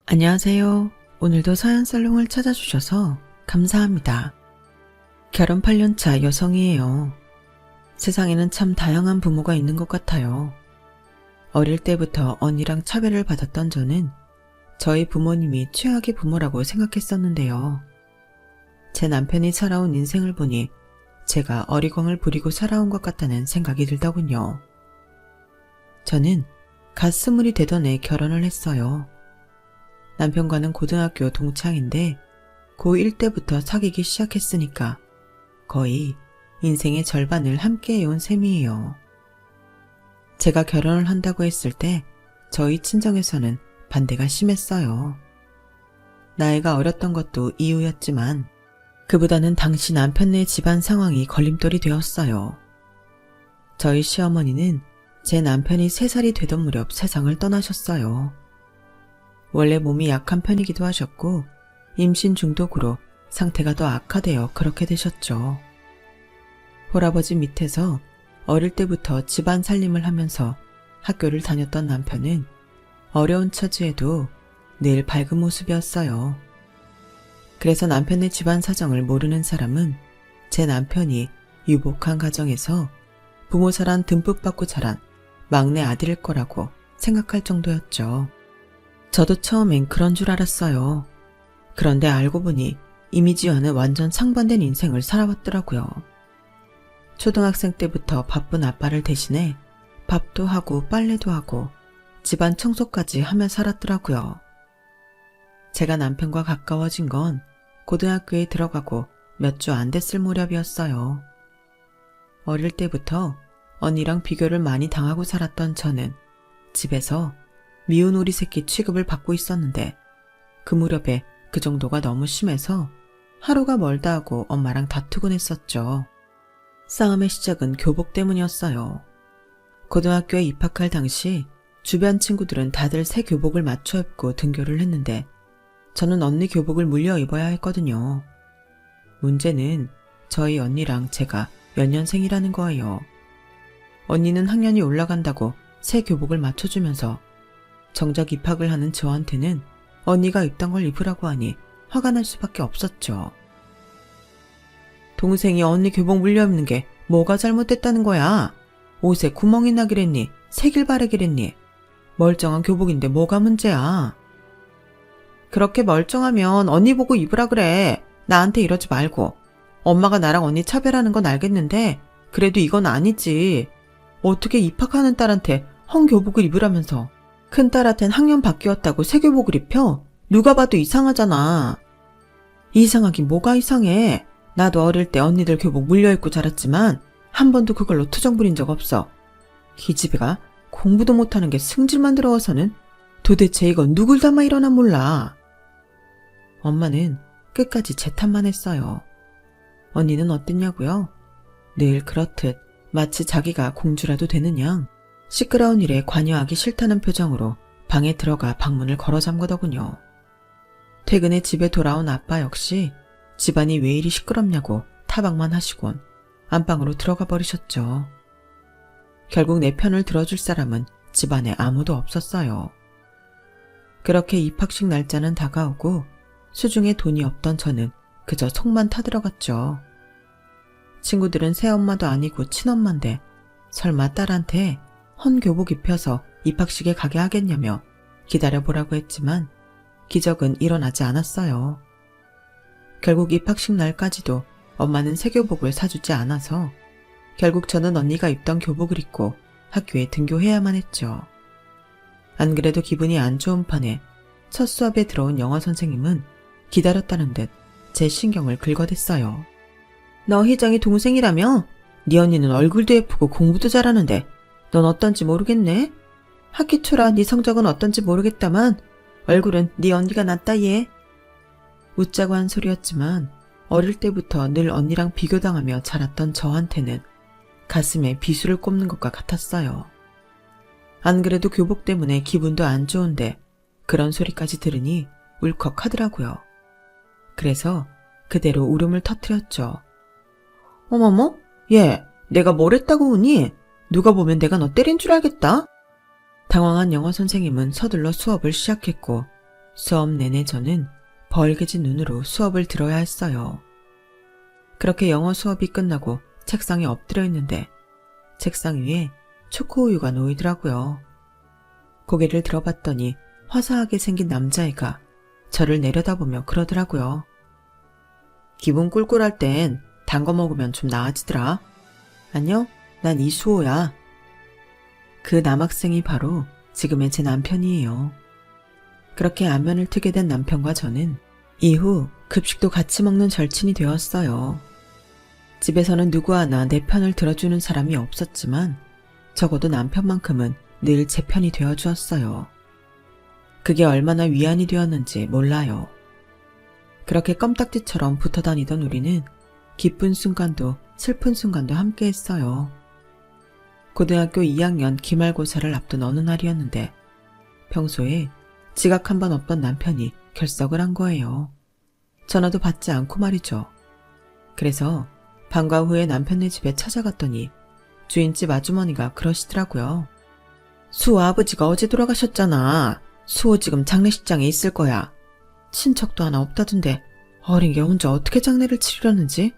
안녕하세요. 오늘도 서연살롱을 찾아주셔서 감사합니다. 결혼 8년차 여성이에요. 세상에는 참 다양한 부모가 있는 것 같아요. 어릴 때부터 언니랑 차별을 받았던 저는 저희 부모님이 최악의 부모라고 생각했었는데요. 제 남편이 살아온 인생을 보니 제가 어리광을 부리고 살아온 것 같다는 생각이 들더군요. 저는 갓 20이 되던 해 결혼을 했어요. 남편과는 고등학교 동창인데 고1 때부터 사귀기 시작했으니까 거의 인생의 절반을 함께 해온 셈이에요. 제가 결혼을 한다고 했을 때 저희 친정에서는 반대가 심했어요. 나이가 어렸던 것도 이유였지만 그보다는 당시 남편네 집안 상황이 걸림돌이 되었어요. 저희 시어머니는 제 남편이 3살이 되던 무렵 세상을 떠나셨어요. 원래 몸이 약한 편이기도 하셨고 임신 중독으로 상태가 더 악화되어 그렇게 되셨죠. 홀아버지 밑에서 어릴 때부터 집안 살림을 하면서 학교를 다녔던 남편은 어려운 처지에도 늘 밝은 모습이었어요. 그래서 남편의 집안 사정을 모르는 사람은 제 남편이 유복한 가정에서 부모 사랑 듬뿍 받고 자란 막내 아들일 거라고 생각할 정도였죠. 저도 처음엔 그런 줄 알았어요. 그런데 알고 보니 이미지와는 완전 상반된 인생을 살아왔더라고요. 초등학생 때부터 바쁜 아빠를 대신해 밥도 하고 빨래도 하고 집안 청소까지 하며 살았더라고요. 제가 남편과 가까워진 건 고등학교에 들어가고 몇 주 안 됐을 무렵이었어요. 어릴 때부터 언니랑 비교를 많이 당하고 살았던 저는 집에서 미운 오리 새끼 취급을 받고 있었는데 그 무렵에 그 정도가 너무 심해서 하루가 멀다 하고 엄마랑 다투곤 했었죠. 싸움의 시작은 교복 때문이었어요. 고등학교에 입학할 당시 주변 친구들은 다들 새 교복을 맞춰 입고 등교를 했는데 저는 언니 교복을 물려 입어야 했거든요. 문제는 저희 언니랑 제가 몇 년생이라는 거예요. 언니는 학년이 올라간다고 새 교복을 맞춰주면서 정작 입학을 하는 저한테는 언니가 입던 걸 입으라고 하니 화가 날 수밖에 없었죠. 동생이 언니 교복 물려 입는 게 뭐가 잘못됐다는 거야? 옷에 구멍이 나기랬니? 색일 바르기랬니? 멀쩡한 교복인데 뭐가 문제야? 그렇게 멀쩡하면 언니 보고 입으라 그래. 나한테 이러지 말고. 엄마가 나랑 언니 차별하는 건 알겠는데 그래도 이건 아니지. 어떻게 입학하는 딸한테 헝 교복을 입으라면서 큰딸한텐 학년 바뀌었다고 새 교복을 입혀? 누가 봐도 이상하잖아. 이상하긴 뭐가 이상해. 나도 어릴 때 언니들 교복 물려입고 자랐지만 한 번도 그걸로 투정 부린 적 없어. 기집애가 공부도 못하는 게 승질만 들어와서는 도대체 이건 누굴 닮아 일어나 몰라. 엄마는 끝까지 제 탓만 했어요. 언니는 어땠냐고요? 늘 그렇듯 마치 자기가 공주라도 되는 양 시끄러운 일에 관여하기 싫다는 표정으로 방에 들어가 방문을 걸어 잠그더군요. 퇴근에 집에 돌아온 아빠 역시 집안이 왜 이리 시끄럽냐고 타박만 하시곤 안방으로 들어가 버리셨죠. 결국 내 편을 들어줄 사람은 집안에 아무도 없었어요. 그렇게 입학식 날짜는 다가오고 수중에 돈이 없던 저는 그저 속만 타들어갔죠. 친구들은 새엄마도 아니고 친엄마인데 설마 딸한테 헌 교복 입혀서 입학식에 가게 하겠냐며 기다려보라고 했지만 기적은 일어나지 않았어요. 결국 입학식 날까지도 엄마는 새 교복을 사주지 않아서 결국 저는 언니가 입던 교복을 입고 학교에 등교해야만 했죠. 안 그래도 기분이 안 좋은 판에 첫 수업에 들어온 영어 선생님은 기다렸다는 듯 제 신경을 긁어댔어요. 너 희정이 동생이라며? 네 언니는 얼굴도 예쁘고 공부도 잘하는데 넌 어떤지 모르겠네? 학기 초라 네 성적은 어떤지 모르겠다만 얼굴은 네 언니가 낫다 얘. 웃자고 한 소리였지만 어릴 때부터 늘 언니랑 비교당하며 자랐던 저한테는 가슴에 비수를 꼽는 것과 같았어요. 안 그래도 교복 때문에 기분도 안 좋은데 그런 소리까지 들으니 울컥하더라고요. 그래서 그대로 울음을 터뜨렸죠. 어머머? 얘, 내가 뭘 했다고 우니? 누가 보면 내가 너 때린 줄 알겠다? 당황한 영어 선생님은 서둘러 수업을 시작했고 수업 내내 저는 벌개진 눈으로 수업을 들어야 했어요. 그렇게 영어 수업이 끝나고 책상에 엎드려 있는데 책상 위에 초코우유가 놓이더라고요. 고개를 들어봤더니 화사하게 생긴 남자애가 저를 내려다보며 그러더라고요. 기분 꿀꿀할 땐 단 거 먹으면 좀 나아지더라. 안녕, 난 이수호야. 그 남학생이 바로 지금의 제 남편이에요. 그렇게 안면을 트게 된 남편과 저는 이후 급식도 같이 먹는 절친이 되었어요. 집에서는 누구 하나 내 편을 들어주는 사람이 없었지만 적어도 남편만큼은 늘 제 편이 되어주었어요. 그게 얼마나 위안이 되었는지 몰라요. 그렇게 껌딱지처럼 붙어 다니던 우리는 기쁜 순간도 슬픈 순간도 함께 했어요. 고등학교 2학년 기말고사를 앞둔 어느 날이었는데 평소에 지각 한 번 없던 남편이 결석을 한 거예요. 전화도 받지 않고 말이죠. 그래서 방과 후에 남편네 집에 찾아갔더니 주인집 아주머니가 그러시더라고요. 수호 아버지가 어제 돌아가셨잖아. 수호 지금 장례식장에 있을 거야. 친척도 하나 없다던데 어린 게 혼자 어떻게 장례를 치르려는지.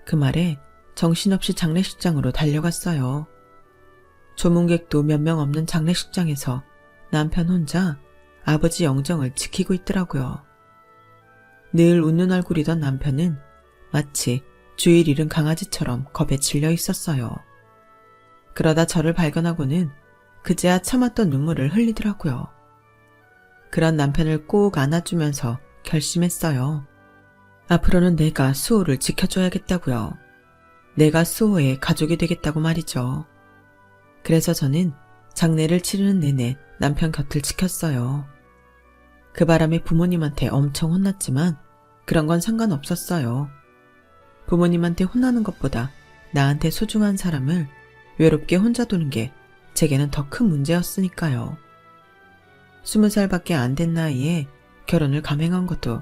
그 말에 정신없이 장례식장으로 달려갔어요. 조문객도 몇 명 없는 장례식장에서 남편 혼자 아버지 영정을 지키고 있더라고요. 늘 웃는 얼굴이던 남편은 마치 주일 잃은 강아지처럼 겁에 질려 있었어요. 그러다 저를 발견하고는 그제야 참았던 눈물을 흘리더라고요. 그런 남편을 꼭 안아주면서 결심했어요. 앞으로는 내가 수호를 지켜줘야겠다고요. 내가 수호의 가족이 되겠다고 말이죠. 그래서 저는 장례를 치르는 내내 남편 곁을 지켰어요. 그 바람에 부모님한테 엄청 혼났지만 그런 건 상관없었어요. 부모님한테 혼나는 것보다 나한테 소중한 사람을 외롭게 혼자 두는 게 제게는 더 큰 문제였으니까요. 20살밖에 안 된 나이에 결혼을 감행한 것도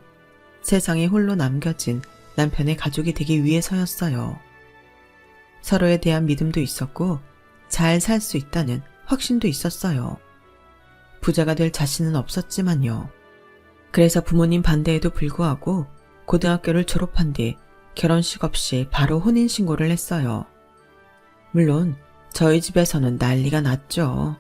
세상에 홀로 남겨진 남편의 가족이 되기 위해서였어요. 서로에 대한 믿음도 있었고 잘 살 수 있다는 확신도 있었어요. 부자가 될 자신은 없었지만요. 그래서 부모님 반대에도 불구하고 고등학교를 졸업한 뒤 결혼식 없이 바로 혼인신고를 했어요. 물론 저희 집에서는 난리가 났죠.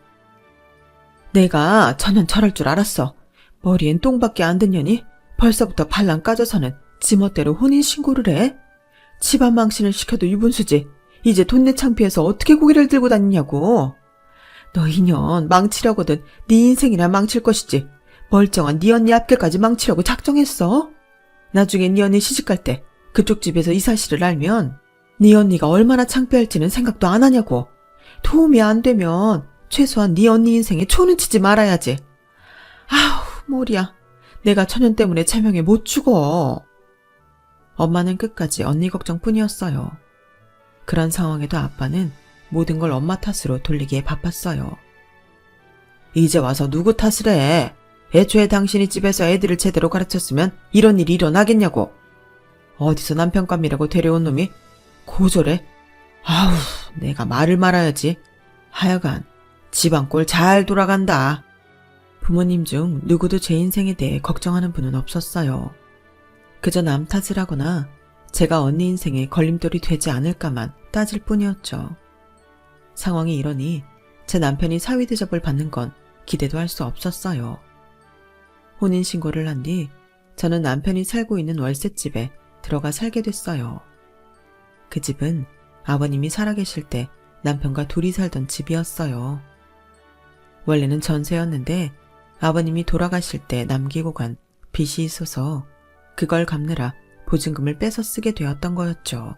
내가 전혀 저럴 줄 알았어. 머리엔 똥밖에 안 든 년이 벌써부터 발랑 까져서는 지멋대로 혼인신고를 해? 집안 망신을 시켜도 유분수지. 이제 돈내 창피해서 어떻게 고개를 들고 다니냐고. 너 이년 망치려거든 네 인생이나 망칠 것이지. 멀쩡한 네 언니 앞길까지 망치려고 작정했어? 나중에 네 언니 시집갈 때 그쪽 집에서 이 사실을 알면 네 언니가 얼마나 창피할지는 생각도 안 하냐고. 도움이 안 되면 최소한 네 언니 인생에 초는 치지 말아야지. 아우 머리야. 내가 천연 때문에 제명에 못 죽어. 엄마는 끝까지 언니 걱정뿐이었어요. 그런 상황에도 아빠는 모든 걸 엄마 탓으로 돌리기에 바빴어요. 이제 와서 누구 탓을 해? 애초에 당신이 집에서 애들을 제대로 가르쳤으면 이런 일이 일어나겠냐고. 어디서 남편감이라고 데려온 놈이 고졸해? 아우, 내가 말을 말아야지. 하여간 집안 꼴 잘 돌아간다. 부모님 중 누구도 제 인생에 대해 걱정하는 분은 없었어요. 그저 남 탓을 하거나 제가 언니 인생에 걸림돌이 되지 않을까만 따질 뿐이었죠. 상황이 이러니 제 남편이 사위 대접을 받는 건 기대도 할 수 없었어요. 혼인신고를 한 뒤 저는 남편이 살고 있는 월세집에 들어가 살게 됐어요. 그 집은 아버님이 살아계실 때 남편과 둘이 살던 집이었어요. 원래는 전세였는데 아버님이 돌아가실 때 남기고 간 빚이 있어서 그걸 갚느라 보증금을 빼서 쓰게 되었던 거였죠.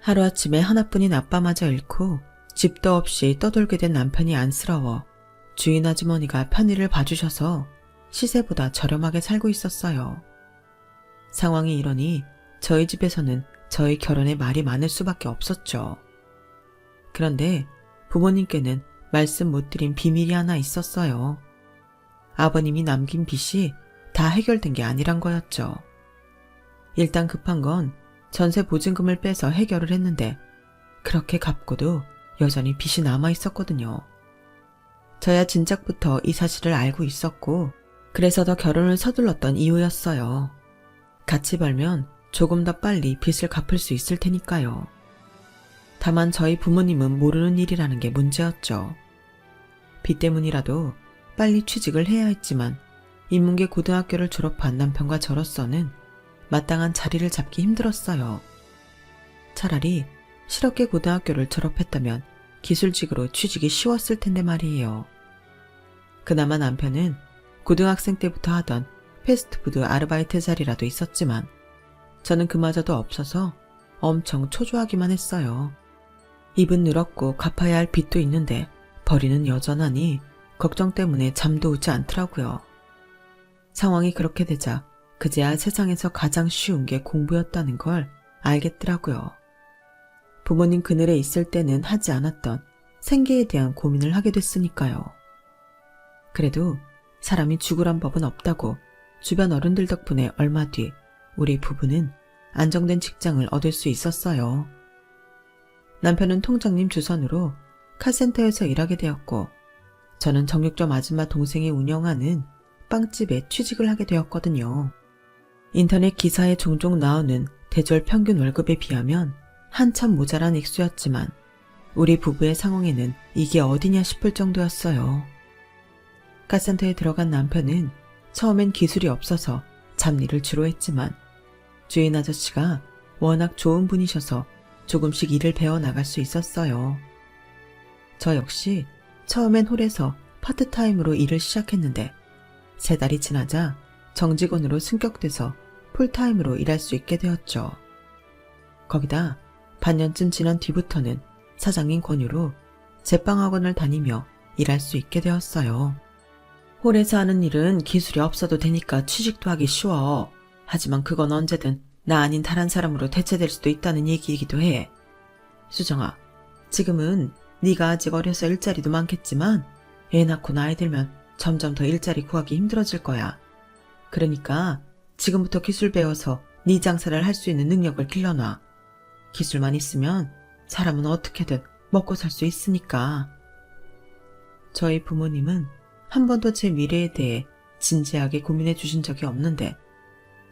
하루아침에 하나뿐인 아빠마저 잃고 집도 없이 떠돌게 된 남편이 안쓰러워 주인 아주머니가 편의를 봐주셔서 시세보다 저렴하게 살고 있었어요. 상황이 이러니 저희 집에서는 저희 결혼에 말이 많을 수밖에 없었죠. 그런데 부모님께는 말씀 못 드린 비밀이 하나 있었어요. 아버님이 남긴 빚이 다 해결된 게 아니란 거였죠. 일단 급한 건 전세 보증금을 빼서 해결을 했는데 그렇게 갚고도 여전히 빚이 남아 있었거든요. 저야 진작부터 이 사실을 알고 있었고 그래서 더 결혼을 서둘렀던 이유였어요. 같이 벌면 조금 더 빨리 빚을 갚을 수 있을 테니까요. 다만 저희 부모님은 모르는 일이라는 게 문제였죠. 빚 때문이라도 빨리 취직을 해야 했지만 인문계 고등학교를 졸업한 남편과 저로서는 마땅한 자리를 잡기 힘들었어요. 차라리 실업계 고등학교를 졸업했다면 기술직으로 취직이 쉬웠을 텐데 말이에요. 그나마 남편은 고등학생 때부터 하던 패스트푸드 아르바이트 자리라도 있었지만 저는 그마저도 없어서 엄청 초조하기만 했어요. 입은 늘었고 갚아야 할 빚도 있는데 벌이는 여전하니 걱정 때문에 잠도 오지 않더라고요. 상황이 그렇게 되자 그제야 세상에서 가장 쉬운 게 공부였다는 걸 알겠더라고요. 부모님 그늘에 있을 때는 하지 않았던 생계에 대한 고민을 하게 됐으니까요. 그래도 사람이 죽으란 법은 없다고 주변 어른들 덕분에 얼마 뒤 우리 부부는 안정된 직장을 얻을 수 있었어요. 남편은 통장님 주선으로 카센터에서 일하게 되었고 저는 정육점 아줌마 동생이 운영하는 빵집에 취직을 하게 되었거든요. 인터넷 기사에 종종 나오는 대졸 평균 월급에 비하면 한참 모자란 액수였지만 우리 부부의 상황에는 이게 어디냐 싶을 정도였어요. 카센터에 들어간 남편은 처음엔 기술이 없어서 잡일을 주로 했지만 주인 아저씨가 워낙 좋은 분이셔서 조금씩 일을 배워나갈 수 있었어요. 저 역시 처음엔 홀에서 파트타임으로 일을 시작했는데 3달이 지나자 정직원으로 승격돼서 풀타임으로 일할 수 있게 되었죠. 거기다 반년쯤 지난 뒤부터는 사장님 권유로 제빵학원을 다니며 일할 수 있게 되었어요. 홀에서 하는 일은 기술이 없어도 되니까 취직도 하기 쉬워. 하지만 그건 언제든 나 아닌 다른 사람으로 대체될 수도 있다는 얘기이기도 해. 수정아, 지금은 네가 아직 어려서 일자리도 많겠지만 애 낳고 나이 들면 점점 더 일자리 구하기 힘들어질 거야. 그러니까 지금부터 기술 배워서 네 장사를 할 수 있는 능력을 길러놔. 기술만 있으면 사람은 어떻게든 먹고 살 수 있으니까. 저희 부모님은 한 번도 제 미래에 대해 진지하게 고민해 주신 적이 없는데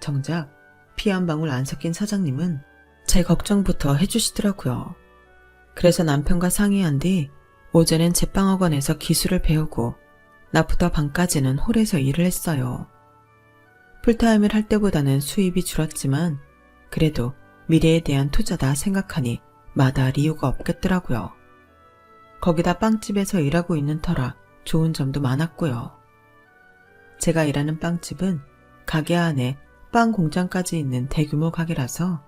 정작 피 한 방울 안 섞인 사장님은 제 걱정부터 해주시더라고요. 그래서 남편과 상의한 뒤 오전엔 제빵학원에서 기술을 배우고 낮부터 밤까지는 홀에서 일을 했어요. 풀타임을 할 때보다는 수입이 줄었지만 그래도 미래에 대한 투자다 생각하니 마다할 이유가 없겠더라고요. 거기다 빵집에서 일하고 있는 터라 좋은 점도 많았고요. 제가 일하는 빵집은 가게 안에 빵 공장까지 있는 대규모 가게라서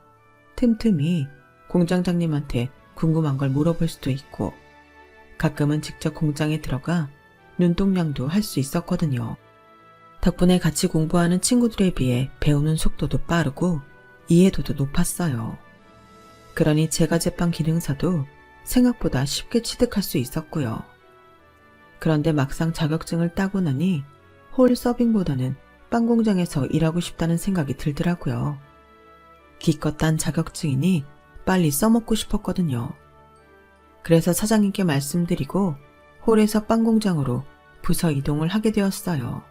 틈틈이 공장장님한테 궁금한 걸 물어볼 수도 있고 가끔은 직접 공장에 들어가 눈동냥도 할 수 있었거든요. 덕분에 같이 공부하는 친구들에 비해 배우는 속도도 빠르고 이해도도 높았어요. 그러니 제가 제빵 기능사도 생각보다 쉽게 취득할 수 있었고요. 그런데 막상 자격증을 따고 나니 홀 서빙보다는 빵 공장에서 일하고 싶다는 생각이 들더라고요. 기껏 딴 자격증이니 빨리 써먹고 싶었거든요. 그래서 사장님께 말씀드리고 홀에서 빵 공장으로 부서 이동을 하게 되었어요.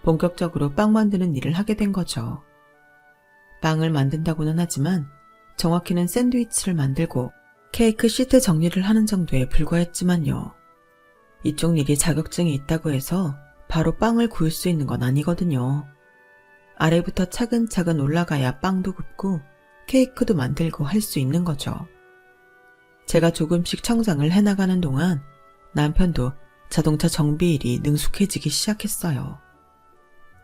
본격적으로 빵 만드는 일을 하게 된 거죠. 빵을 만든다고는 하지만 정확히는 샌드위치를 만들고 케이크 시트 정리를 하는 정도에 불과했지만요. 이쪽 일이 자격증이 있다고 해서 바로 빵을 구울 수 있는 건 아니거든요. 아래부터 차근차근 올라가야 빵도 굽고 케이크도 만들고 할 수 있는 거죠. 제가 조금씩 청상을 해나가는 동안 남편도 자동차 정비 일이 능숙해지기 시작했어요.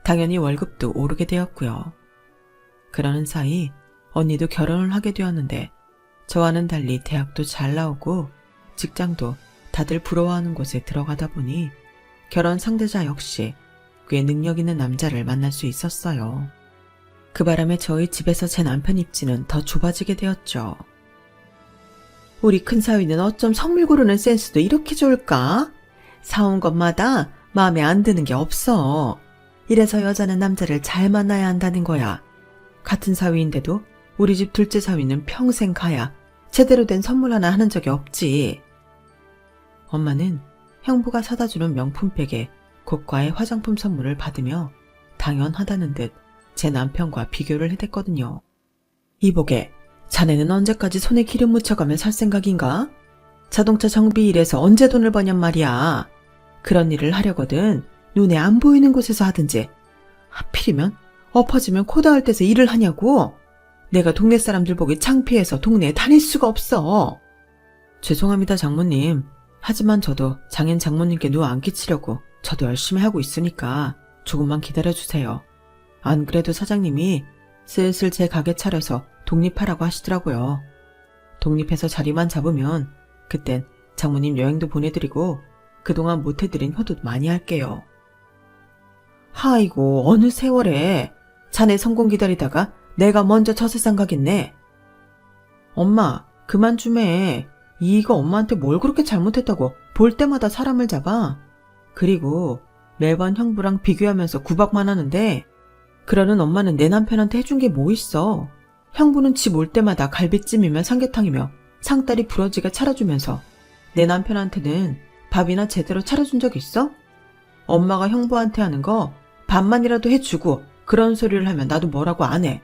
당연히 월급도 오르게 되었고요. 그러는 사이 언니도 결혼을 하게 되었는데 저와는 달리 대학도 잘 나오고 직장도 다들 부러워하는 곳에 들어가다 보니 결혼 상대자 역시 꽤 능력 있는 남자를 만날 수 있었어요. 그 바람에 저희 집에서 제 남편 입지는 더 좁아지게 되었죠. 우리 큰사위는 어쩜 선물 고르는 센스도 이렇게 좋을까? 사온 것마다 마음에 안 드는 게 없어. 이래서 여자는 남자를 잘 만나야 한다는 거야. 같은 사위인데도 우리 집 둘째 사위는 평생 가야 제대로 된 선물 하나 하는 적이 없지. 엄마는 형부가 사다 주는 명품백에 고가의 화장품 선물을 받으며 당연하다는 듯 제 남편과 비교를 해댔거든요. 이보게, 자네는 언제까지 손에 기름 묻혀가며 살 생각인가? 자동차 정비 일에서 언제 돈을 버냔 말이야. 그런 일을 하려거든 눈에 안 보이는 곳에서 하든지, 하필이면 엎어지면 코 닿을 데서 일을 하냐고. 내가 동네 사람들 보기 창피해서 동네에 다닐 수가 없어. 죄송합니다, 장모님. 하지만 저도 장인 장모님께 누워 안 끼치려고 저도 열심히 하고 있으니까 조금만 기다려주세요. 안 그래도 사장님이 슬슬 제 가게 차려서 독립하라고 하시더라고요. 독립해서 자리만 잡으면 그땐 장모님 여행도 보내드리고 그동안 못해드린 효도 많이 할게요. 하이고, 어느 세월에 자네 성공 기다리다가 내가 먼저 저 세상 가겠네. 엄마, 그만 좀 해. 이가 엄마한테 뭘 그렇게 잘못했다고 볼 때마다 사람을 잡아. 그리고 매번 형부랑 비교하면서 구박만 하는데, 그러는 엄마는 내 남편한테 해준 게 뭐 있어. 형부는 집 올 때마다 갈비찜이며 삼계탕이며 상다리 부러지게 차려주면서 내 남편한테는 밥이나 제대로 차려준 적 있어? 엄마가 형부한테 하는 거 반만이라도 해주고 그런 소리를 하면 나도 뭐라고 안 해.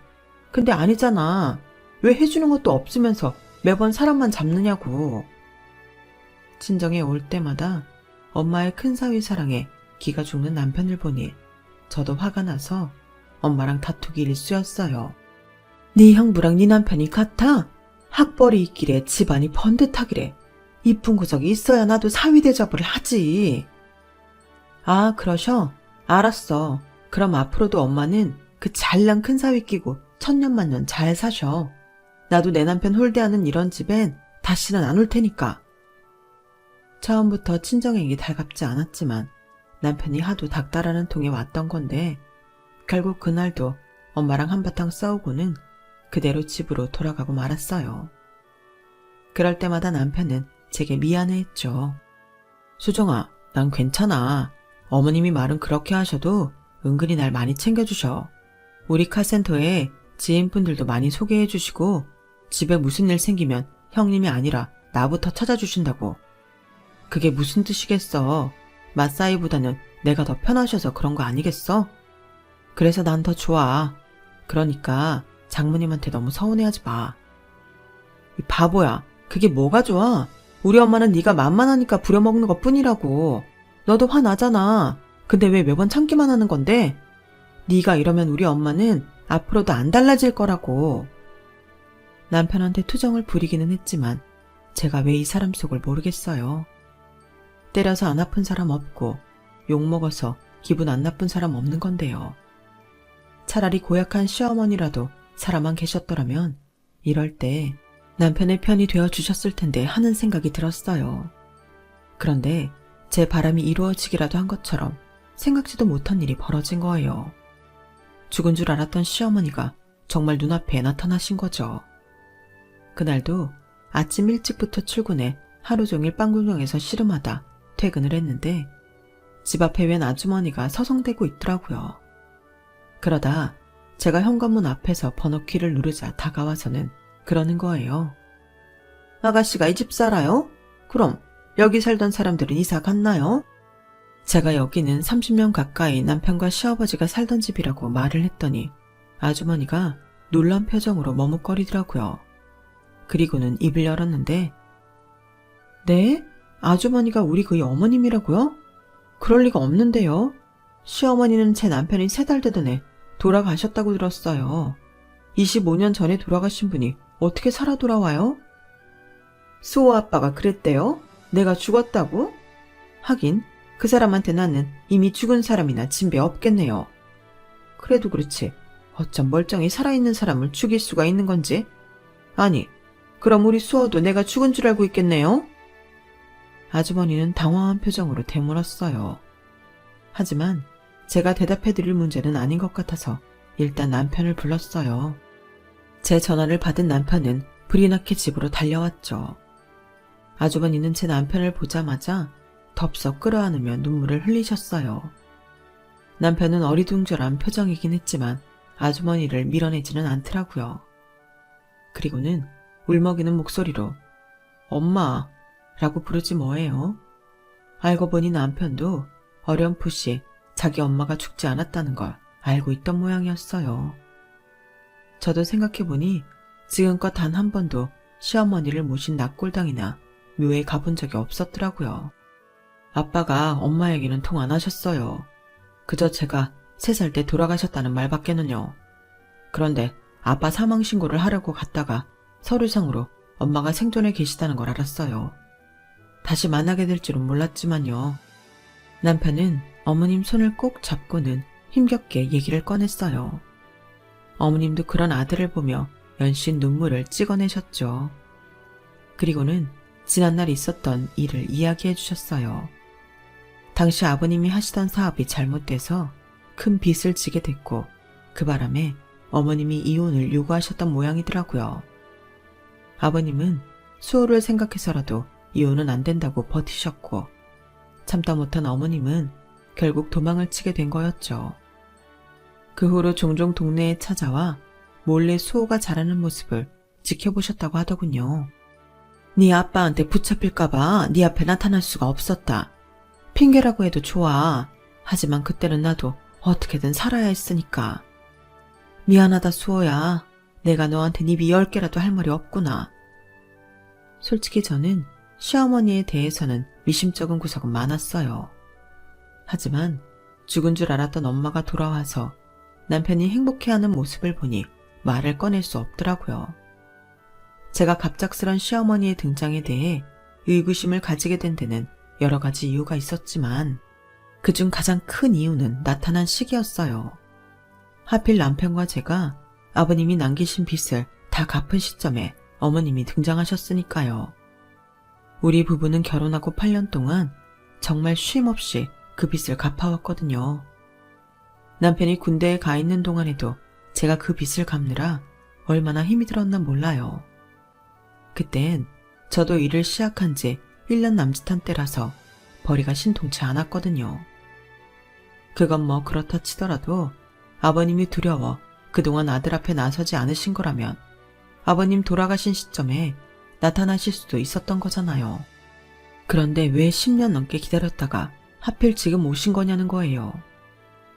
근데 아니잖아. 왜 해주는 것도 없으면서 매번 사람만 잡느냐고. 친정에 올 때마다 엄마의 큰 사위 사랑에 기가 죽는 남편을 보니 저도 화가 나서 엄마랑 다투기 일쑤였어요. 네 형부랑 네 남편이 같아? 학벌이 있기래 집안이 번듯하기래 이쁜 구석이 있어야 나도 사위 대접을 하지. 아, 그러셔? 알았어. 그럼 앞으로도 엄마는 그 잘난 큰 사위 끼고 천년만년 잘 사셔. 나도 내 남편 홀대하는 이런 집엔 다시는 안 올 테니까. 처음부터 친정행이 달갑지 않았지만 남편이 하도 닥달하는 통에 왔던 건데 결국 그날도 엄마랑 한바탕 싸우고는 그대로 집으로 돌아가고 말았어요. 그럴 때마다 남편은 제게 미안해했죠. 수정아, 난 괜찮아. 어머님이 말은 그렇게 하셔도 은근히 날 많이 챙겨주셔. 우리 카센터에 지인분들도 많이 소개해 주시고 집에 무슨 일 생기면 형님이 아니라 나부터 찾아주신다고. 그게 무슨 뜻이겠어. 맞사이보다는 내가 더 편하셔서 그런 거 아니겠어? 그래서 난 더 좋아. 그러니까 장모님한테 너무 서운해하지 마. 이 바보야. 그게 뭐가 좋아? 우리 엄마는 네가 만만하니까 부려먹는 것뿐이라고. 너도 화나잖아. 근데 왜 매번 참기만 하는 건데? 네가 이러면 우리 엄마는 앞으로도 안 달라질 거라고. 남편한테 투정을 부리기는 했지만 제가 왜 이 사람 속을 모르겠어요. 때려서 안 아픈 사람 없고 욕먹어서 기분 안 나쁜 사람 없는 건데요. 차라리 고약한 시어머니라도 살아만 계셨더라면 이럴 때 남편의 편이 되어주셨을 텐데 하는 생각이 들었어요. 그런데 제 바람이 이루어지기라도 한 것처럼 생각지도 못한 일이 벌어진 거예요. 죽은 줄 알았던 시어머니가 정말 눈앞에 나타나신 거죠. 그날도 아침 일찍부터 출근해 하루 종일 빵구경에서 씨름하다 퇴근을 했는데 집 앞에 웬 아주머니가 서성대고 있더라고요. 그러다 제가 현관문 앞에서 번호키를 누르자 다가와서는 그러는 거예요. 아가씨가 이 집 살아요? 그럼 여기 살던 사람들은 이사 갔나요? 제가 여기는 30년 가까이 남편과 시아버지가 살던 집이라고 말을 했더니 아주머니가 놀란 표정으로 머뭇거리더라고요. 그리고는 입을 열었는데 네? 아주머니가 우리 그의 어머님이라고요? 그럴 리가 없는데요. 시어머니는 제 남편이 3달 되던 해 돌아가셨다고 들었어요. 25년 전에 돌아가신 분이 어떻게 살아 돌아와요? 수호 아빠가 그랬대요? 내가 죽었다고? 하긴 그 사람한테 나는 이미 죽은 사람이나 진배 없겠네요. 그래도 그렇지 어쩜 멀쩡히 살아있는 사람을 죽일 수가 있는 건지. 아니 그럼 우리 수호도 내가 죽은 줄 알고 있겠네요? 아주머니는 당황한 표정으로 되물었어요. 하지만 제가 대답해드릴 문제는 아닌 것 같아서 일단 남편을 불렀어요. 제 전화를 받은 남편은 불이 나게 집으로 달려왔죠. 아주머니는 제 남편을 보자마자 덥석 끌어안으며 눈물을 흘리셨어요. 남편은 어리둥절한 표정이긴 했지만 아주머니를 밀어내지는 않더라고요. 그리고는 울먹이는 목소리로 엄마 라고 부르지 뭐예요. 알고 보니 남편도 어렴풋이 자기 엄마가 죽지 않았다는 걸 알고 있던 모양이었어요. 저도 생각해보니 지금껏 단 한 번도 시어머니를 모신 납골당이나 묘에 가본 적이 없었더라고요. 아빠가 엄마에게는 통 안 하셨어요. 그저 제가 3살 때 돌아가셨다는 말밖에는요. 그런데 아빠 사망 신고를 하려고 갔다가 서류상으로 엄마가 생존해 계시다는 걸 알았어요. 다시 만나게 될 줄은 몰랐지만요. 남편은 어머님 손을 꼭 잡고는 힘겹게 얘기를 꺼냈어요. 어머님도 그런 아들을 보며 연신 눈물을 찍어내셨죠. 그리고는 지난날 있었던 일을 이야기해 주셨어요. 당시 아버님이 하시던 사업이 잘못돼서 큰 빚을 지게 됐고 그 바람에 어머님이 이혼을 요구하셨던 모양이더라고요. 아버님은 수호를 생각해서라도 이혼은 안 된다고 버티셨고 참다 못한 어머님은 결국 도망을 치게 된 거였죠. 그 후로 종종 동네에 찾아와 몰래 수호가 자라는 모습을 지켜보셨다고 하더군요. 네 아빠한테 붙잡힐까봐 네 앞에 나타날 수가 없었다. 핑계라고 해도 좋아. 하지만 그때는 나도 어떻게든 살아야 했으니까. 미안하다 수호야. 내가 너한테 입이 10개라도 할 말이 없구나. 솔직히 저는 시어머니에 대해서는 미심쩍은 구석은 많았어요. 하지만 죽은 줄 알았던 엄마가 돌아와서 남편이 행복해하는 모습을 보니 말을 꺼낼 수 없더라고요. 제가 갑작스런 시어머니의 등장에 대해 의구심을 가지게 된 데는 여러 가지 이유가 있었지만 그중 가장 큰 이유는 나타난 시기였어요. 하필 남편과 제가 아버님이 남기신 빚을 다 갚은 시점에 어머님이 등장하셨으니까요. 우리 부부는 결혼하고 8년 동안 정말 쉼없이 그 빚을 갚아왔거든요. 남편이 군대에 가 있는 동안에도 제가 그 빚을 갚느라 얼마나 힘이 들었나 몰라요. 그땐 저도 일을 시작한 지 1년 남짓한 때라서 벌이가 신통치 않았거든요. 그건 뭐 그렇다 치더라도 아버님이 두려워 그동안 아들 앞에 나서지 않으신 거라면 아버님 돌아가신 시점에 나타나실 수도 있었던 거잖아요. 그런데 왜 10년 넘게 기다렸다가 하필 지금 오신 거냐는 거예요.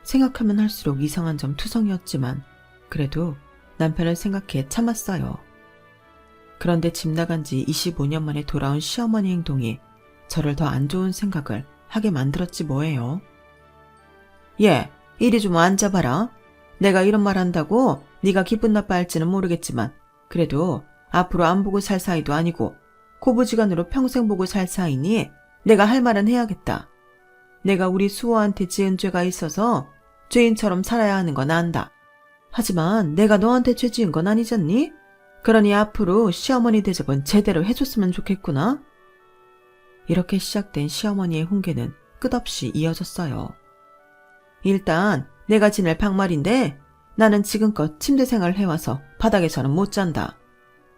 생각하면 할수록 이상한 점 투성이었지만 그래도 남편을 생각해 참았어요. 그런데 집 나간 지 25년 만에 돌아온 시어머니 행동이 저를 더 안 좋은 생각을 하게 만들었지 뭐예요. 얘, 이리 좀 앉아봐라. 내가 이런 말 한다고 네가 기분 나빠할지는 모르겠지만 그래도 앞으로 안 보고 살 사이도 아니고 고부지간으로 평생 보고 살 사이니 내가 할 말은 해야겠다. 내가 우리 수호한테 지은 죄가 있어서 죄인처럼 살아야 하는 건 안다. 하지만 내가 너한테 죄 지은 건 아니잖니? 그러니 앞으로 시어머니 대접은 제대로 해줬으면 좋겠구나. 이렇게 시작된 시어머니의 훈계는 끝없이 이어졌어요. 일단 내가 지낼 방말인데 나는 지금껏 침대 생활을 해와서 바닥에서는 못 잔다.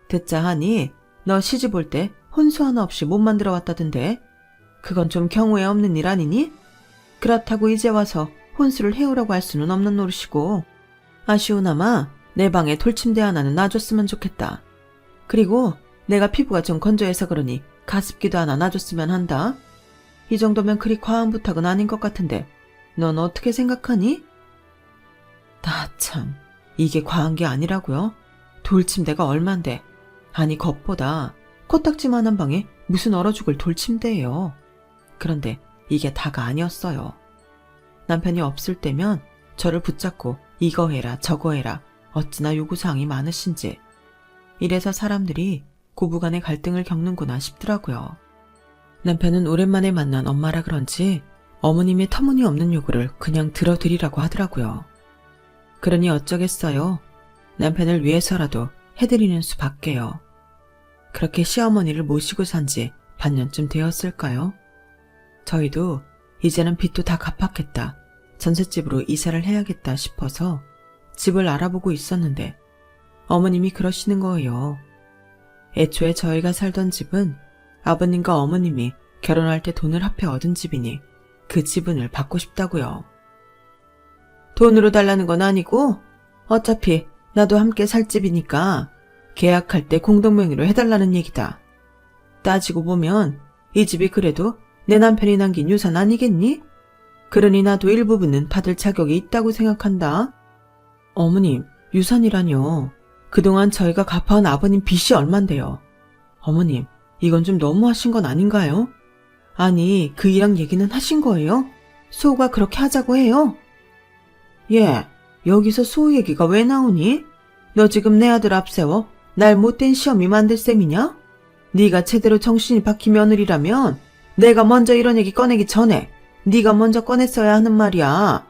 듣자 하니 너 시집 올 때 혼수 하나 없이 못 만들어 왔다던데 그건 좀 경우에 없는 일 아니니? 그렇다고 이제 와서 혼수를 해오라고 할 수는 없는 노릇이고 아쉬우나마 내 방에 돌침대 하나는 놔줬으면 좋겠다. 그리고 내가 피부가 좀 건조해서 그러니 가습기도 하나 놔줬으면 한다. 이 정도면 그리 과한 부탁은 아닌 것 같은데 넌 어떻게 생각하니? 나 참, 이게 과한 게 아니라고요? 돌침대가 얼만데. 아니 겉보다 코딱지만한 방에 무슨 얼어 죽을 돌침대예요. 그런데 이게 다가 아니었어요. 남편이 없을 때면 저를 붙잡고 이거 해라 저거 해라 어찌나 요구사항이 많으신지. 이래서 사람들이 고부간의 갈등을 겪는구나 싶더라고요. 남편은 오랜만에 만난 엄마라 그런지 어머님의 터무니없는 요구를 그냥 들어드리라고 하더라고요. 그러니 어쩌겠어요. 남편을 위해서라도 해드리는 수밖에요. 그렇게 시어머니를 모시고 산 지 반년쯤 되었을까요? 저희도 이제는 빚도 다 갚았겠다. 전셋집으로 이사를 해야겠다 싶어서 집을 알아보고 있었는데 어머님이 그러시는 거예요. 애초에 저희가 살던 집은 아버님과 어머님이 결혼할 때 돈을 합해 얻은 집이니 그 지분을 받고 싶다고요. 돈으로 달라는 건 아니고 어차피 나도 함께 살 집이니까 계약할 때 공동명의로 해달라는 얘기다. 따지고 보면 이 집이 그래도 내 남편이 남긴 유산 아니겠니? 그러니 나도 일부분은 받을 자격이 있다고 생각한다. 어머님, 유산이라뇨. 그동안 저희가 갚아온 아버님 빚이 얼만데요. 어머님, 이건 좀 너무하신 건 아닌가요? 아니, 그 이랑 얘기는 하신 거예요? 수호가 그렇게 하자고 해요? 예, 여기서 수호 얘기가 왜 나오니? 너 지금 내 아들 앞세워 날 못된 시험이 만들 셈이냐? 네가 제대로 정신이 박힌 며느리라면 내가 먼저 이런 얘기 꺼내기 전에 네가 먼저 꺼냈어야 하는 말이야.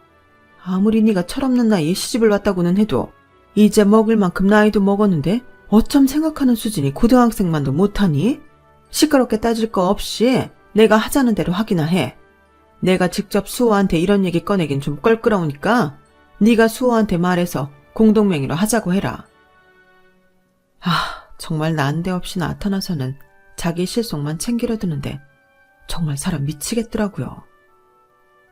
아무리 네가 철없는 나이에 시집을 왔다고는 해도 이제 먹을 만큼 나이도 먹었는데 어쩜 생각하는 수준이 고등학생만도 못하니? 시끄럽게 따질 거 없이 내가 하자는 대로 하기나 해. 내가 직접 수호한테 이런 얘기 꺼내긴 좀 껄끄러우니까 네가 수호한테 말해서 공동명의로 하자고 해라. 정말 난데없이 나타나서는 자기 실속만 챙기려 드는데 정말 사람 미치겠더라고요.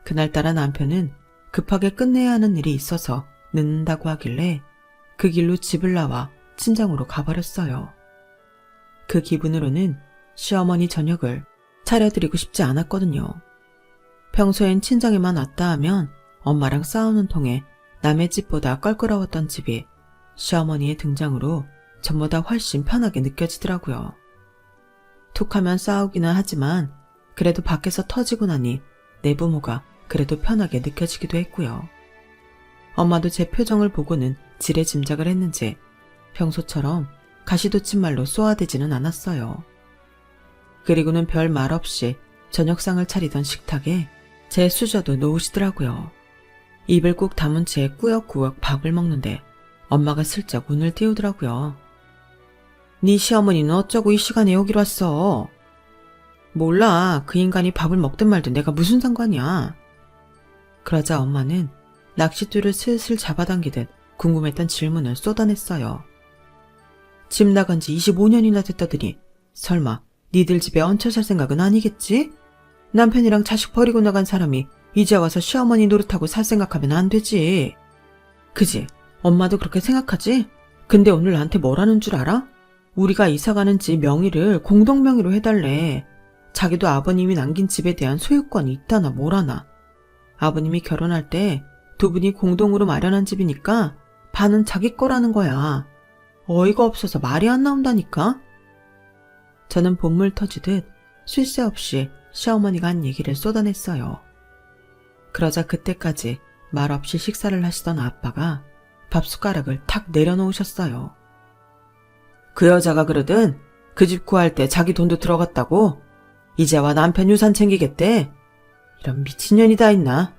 그날따라 남편은 급하게 끝내야 하는 일이 있어서 늦는다고 하길래 그 길로 집을 나와 친정으로 가버렸어요. 그 기분으로는 시어머니 저녁을 차려드리고 싶지 않았거든요. 평소엔 친정에만 왔다 하면 엄마랑 싸우는 통에 남의 집보다 껄끄러웠던 집이 시어머니의 등장으로 전보다 훨씬 편하게 느껴지더라고요. 툭하면 싸우기는 하지만 그래도 밖에서 터지고 나니 내 부모가 그래도 편하게 느껴지기도 했고요. 엄마도 제 표정을 보고는 지레 짐작을 했는지 평소처럼 가시돋친 말로 쏘아대지는 않았어요. 그리고는 별 말 없이 저녁상을 차리던 식탁에 제 수저도 놓으시더라고요. 입을 꾹 다문 채 꾸역꾸역 밥을 먹는데 엄마가 슬쩍 운을 띄우더라고요. 네 시어머니는 어쩌고 이 시간에 여기로 왔어? 몰라. 그 인간이 밥을 먹든 말든 내가 무슨 상관이야. 그러자 엄마는 낚싯줄을 슬슬 잡아당기듯 궁금했던 질문을 쏟아냈어요. 집 나간 지 25년이나 됐다더니 설마 니들 집에 얹혀 살 생각은 아니겠지? 남편이랑 자식 버리고 나간 사람이 이제 와서 시어머니 노릇하고 살 생각하면 안 되지. 그지? 엄마도 그렇게 생각하지? 근데 오늘 나한테 뭐라는 줄 알아? 우리가 이사가는 집 명의를 공동명의로 해달래. 자기도 아버님이 남긴 집에 대한 소유권이 있다나 뭐라나. 아버님이 결혼할 때 두 분이 공동으로 마련한 집이니까 반은 자기 거라는 거야. 어이가 없어서 말이 안 나온다니까. 저는 본물 터지듯 쉴 새 없이 시어머니가 한 얘기를 쏟아냈어요. 그러자 그때까지 말 없이 식사를 하시던 아빠가 밥숟가락을 탁 내려놓으셨어요. 그 여자가 그러든 그 집 구할 때 자기 돈도 들어갔다고? 이제와 남편 유산 챙기겠대? 이런 미친년이 다 있나?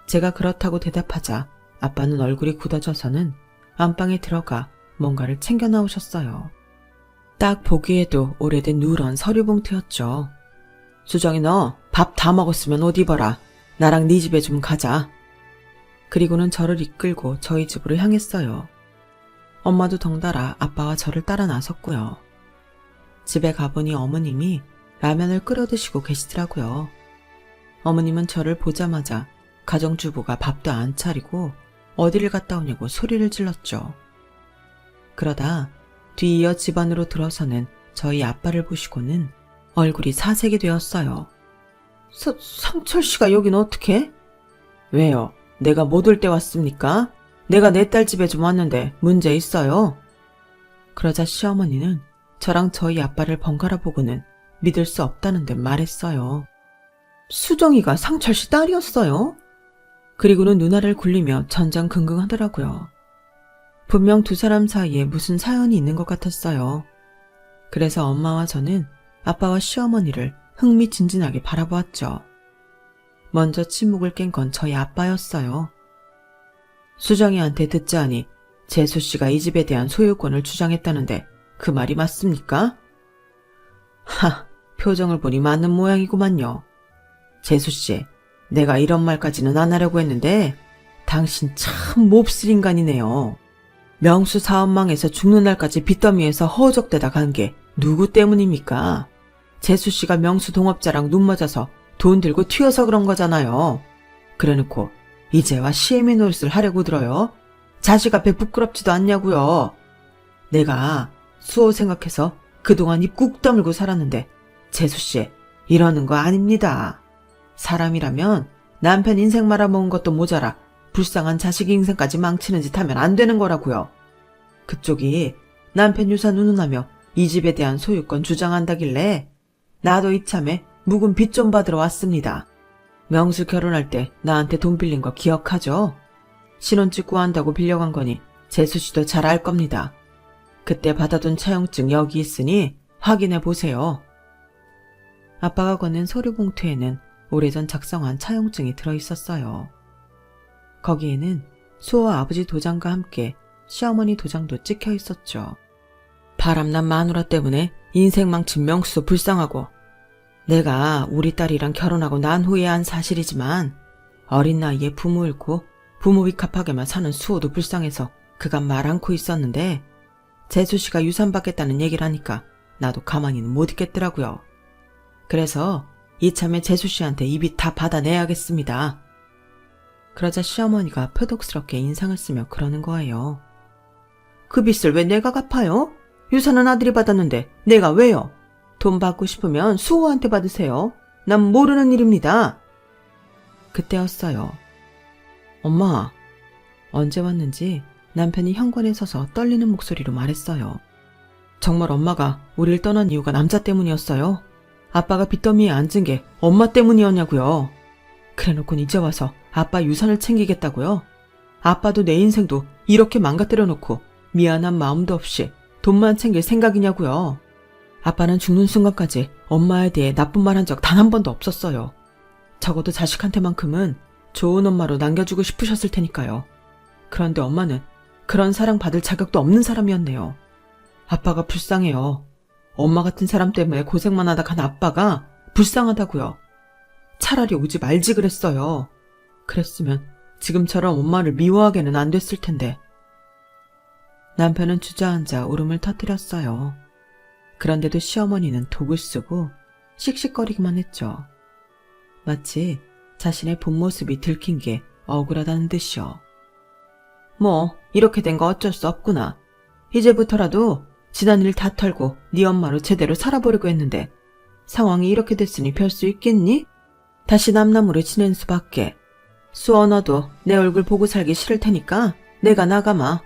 제가 그렇다고 대답하자 아빠는 얼굴이 굳어져서는 안방에 들어가 뭔가를 챙겨 나오셨어요. 딱 보기에도 오래된 누런 서류 봉투였죠. 수정이 너 밥 다 먹었으면 옷 입어라. 나랑 네 집에 좀 가자. 그리고는 저를 이끌고 저희 집으로 향했어요. 엄마도 덩달아 아빠와 저를 따라 나섰고요. 집에 가보니 어머님이 라면을 끓여 드시고 계시더라고요. 어머님은 저를 보자마자 가정주부가 밥도 안 차리고 어디를 갔다 오냐고 소리를 질렀죠. 그러다 뒤이어 집 안으로 들어서는 저희 아빠를 보시고는 얼굴이 사색이 되었어요. 상철 씨가 여긴 어떻게? 왜요? 내가 못 올 때 왔습니까? 내가 내 딸 집에 좀 왔는데 문제 있어요? 그러자 시어머니는 저랑 저희 아빠를 번갈아 보고는 믿을 수 없다는 듯 말했어요. 수정이가 상철 씨 딸이었어요? 그리고는 눈알을 굴리며 전전긍긍하더라고요. 분명 두 사람 사이에 무슨 사연이 있는 것 같았어요. 그래서 엄마와 저는 아빠와 시어머니를 흥미진진하게 바라보았죠. 먼저 침묵을 깬 건 저희 아빠였어요. 수정이한테 듣자하니 재수 씨가 이 집에 대한 소유권을 주장했다는데 그 말이 맞습니까? 표정을 보니 맞는 모양이구만요. 재수 씨, 내가 이런 말까지는 안 하려고 했는데 당신 참 몹쓸 인간이네요. 명수 사업망에서 죽는 날까지 빚더미에서 허우적대다 간 게 누구 때문입니까? 재수 씨가 명수 동업자랑 눈 맞아서 돈 들고 튀어서 그런 거잖아요. 그래놓고 이제와 시애미 노릇을 하려고 들어요. 자식 앞에 부끄럽지도 않냐고요. 내가 수호 생각해서 그동안 입 꾹 다물고 살았는데 재수 씨 이러는 거 아닙니다. 사람이라면 남편 인생 말아먹은 것도 모자라 불쌍한 자식 인생까지 망치는 짓 하면 안 되는 거라고요. 그쪽이 남편 유산 운운하며 이 집에 대한 소유권 주장한다길래 나도 이참에 묵은 빚 좀 받으러 왔습니다. 명수 결혼할 때 나한테 돈 빌린 거 기억하죠? 신혼집 구한다고 빌려간 거니 재수 씨도 잘 알 겁니다. 그때 받아둔 차용증 여기 있으니 확인해 보세요. 아빠가 건넨 서류 봉투에는 오래전 작성한 차용증이 들어있었어요. 거기에는 수호와 아버지 도장과 함께 시어머니 도장도 찍혀 있었죠. 바람난 마누라 때문에 인생 망친 명수도 불쌍하고 내가 우리 딸이랑 결혼하고 난 후에 한 사실이지만 어린 나이에 부모 잃고 부모비 갚하게만 사는 수호도 불쌍해서 그간 말 않고 있었는데 재수씨가 유산 받겠다는 얘기를 하니까 나도 가만히는 못 있겠더라고요. 그래서 이참에 재수씨한테 이 빚 다 받아내야겠습니다. 그러자 시어머니가 표독스럽게 인상을 쓰며 그러는 거예요. 그 빚을 왜 내가 갚아요? 유산은 아들이 받았는데 내가 왜요? 돈 받고 싶으면 수호한테 받으세요. 난 모르는 일입니다. 그때였어요. 엄마, 언제 왔는지 남편이 현관에 서서 떨리는 목소리로 말했어요. 정말 엄마가 우릴 떠난 이유가 남자 때문이었어요? 아빠가 빚더미에 앉은 게 엄마 때문이었냐고요. 그래놓고 이제 와서 아빠 유산을 챙기겠다고요? 아빠도 내 인생도 이렇게 망가뜨려 놓고 미안한 마음도 없이 돈만 챙길 생각이냐고요. 아빠는 죽는 순간까지 엄마에 대해 나쁜 말 한 적 단 한 번도 없었어요. 적어도 자식한테만큼은 좋은 엄마로 남겨주고 싶으셨을 테니까요. 그런데 엄마는 그런 사랑 받을 자격도 없는 사람이었네요. 아빠가 불쌍해요. 엄마 같은 사람 때문에 고생만 하다 간 아빠가 불쌍하다고요. 차라리 오지 말지 그랬어요. 그랬으면 지금처럼 엄마를 미워하게는 안 됐을 텐데. 남편은 주저앉아 울음을 터뜨렸어요. 그런데도 시어머니는 독을 쓰고 씩씩거리기만 했죠. 마치 자신의 본 모습이 들킨 게 억울하다는 듯이요. 뭐 이렇게 된 거 어쩔 수 없구나. 이제부터라도 지난 일 다 털고 네 엄마로 제대로 살아보려고 했는데 상황이 이렇게 됐으니 별 수 있겠니? 다시 남남으로 지낸 수밖에. 수어 너도 내 얼굴 보고 살기 싫을 테니까 내가 나가마.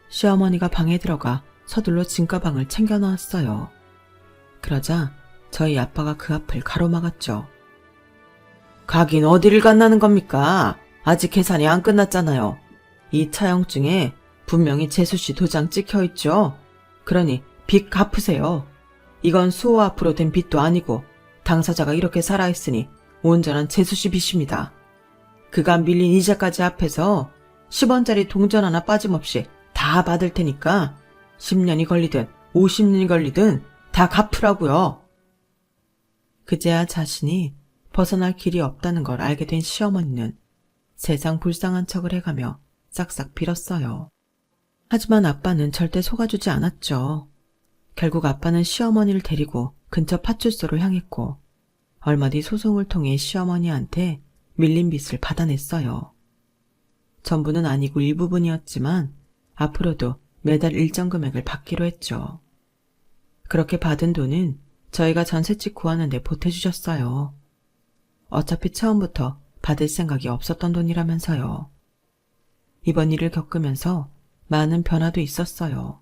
시어머니가 방에 들어가 서둘러 짐가방을 챙겨놓았어요. 그러자 저희 아빠가 그 앞을 가로막았죠. 가긴 어디를 간다는 겁니까? 아직 계산이 안 끝났잖아요. 이 차용증에 분명히 재수씨 도장 찍혀있죠. 그러니 빚 갚으세요. 이건 수호 앞으로 된 빚도 아니고 당사자가 이렇게 살아있으니 온전한 재수씨 빚입니다. 그간 밀린 이자까지 합해서 10원짜리 동전 하나 빠짐없이 다 받을 테니까 10년이 걸리든 50년이 걸리든 다 갚으라고요. 그제야 자신이 벗어날 길이 없다는 걸 알게 된 시어머니는 세상 불쌍한 척을 해가며 싹싹 빌었어요. 하지만 아빠는 절대 속아주지 않았죠. 결국 아빠는 시어머니를 데리고 근처 파출소로 향했고 얼마 뒤 소송을 통해 시어머니한테 밀린 빚을 받아냈어요. 전부는 아니고 일부분이었지만 앞으로도 매달 일정 금액을 받기로 했죠. 그렇게 받은 돈은 저희가 전셋집 구하는데 보태주셨어요. 어차피 처음부터 받을 생각이 없었던 돈이라면서요. 이번 일을 겪으면서 많은 변화도 있었어요.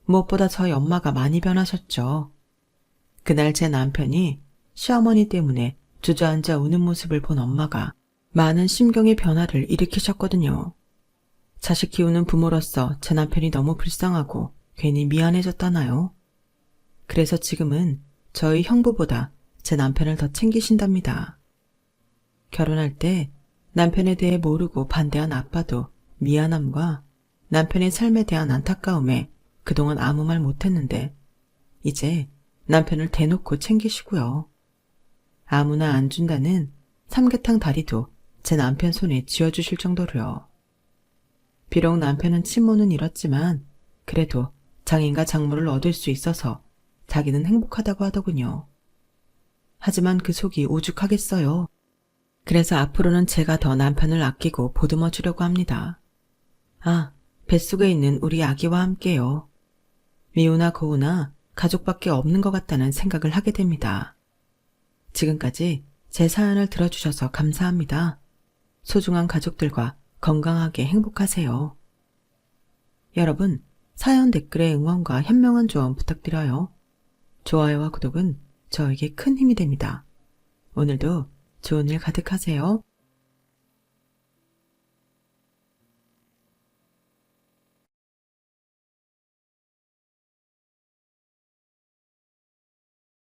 무엇보다 저희 엄마가 많이 변하셨죠. 그날 제 남편이 시어머니 때문에 주저앉아 우는 모습을 본 엄마가 많은 심경의 변화를 일으키셨거든요. 자식 키우는 부모로서 제 남편이 너무 불쌍하고 괜히 미안해졌다나요? 그래서 지금은 저희 형부보다 제 남편을 더 챙기신답니다. 결혼할 때 남편에 대해 모르고 반대한 아빠도 미안함과 남편의 삶에 대한 안타까움에 그동안 아무 말 못했는데 이제 남편을 대놓고 챙기시고요. 아무나 안 준다는 삼계탕 다리도 제 남편 손에 쥐어주실 정도로요. 비록 남편은 친모는 잃었지만 그래도 장인과 장모를 얻을 수 있어서 자기는 행복하다고 하더군요. 하지만 그 속이 오죽하겠어요. 그래서 앞으로는 제가 더 남편을 아끼고 보듬어 주려고 합니다. 아, 뱃속에 있는 우리 아기와 함께요. 미우나 고우나 가족밖에 없는 것 같다는 생각을 하게 됩니다. 지금까지 제 사연을 들어주셔서 감사합니다. 소중한 가족들과 건강하게 행복하세요. 여러분, 사연 댓글에 응원과 현명한 조언 부탁드려요. 좋아요와 구독은 저에게 큰 힘이 됩니다. 오늘도 좋은 일 가득하세요.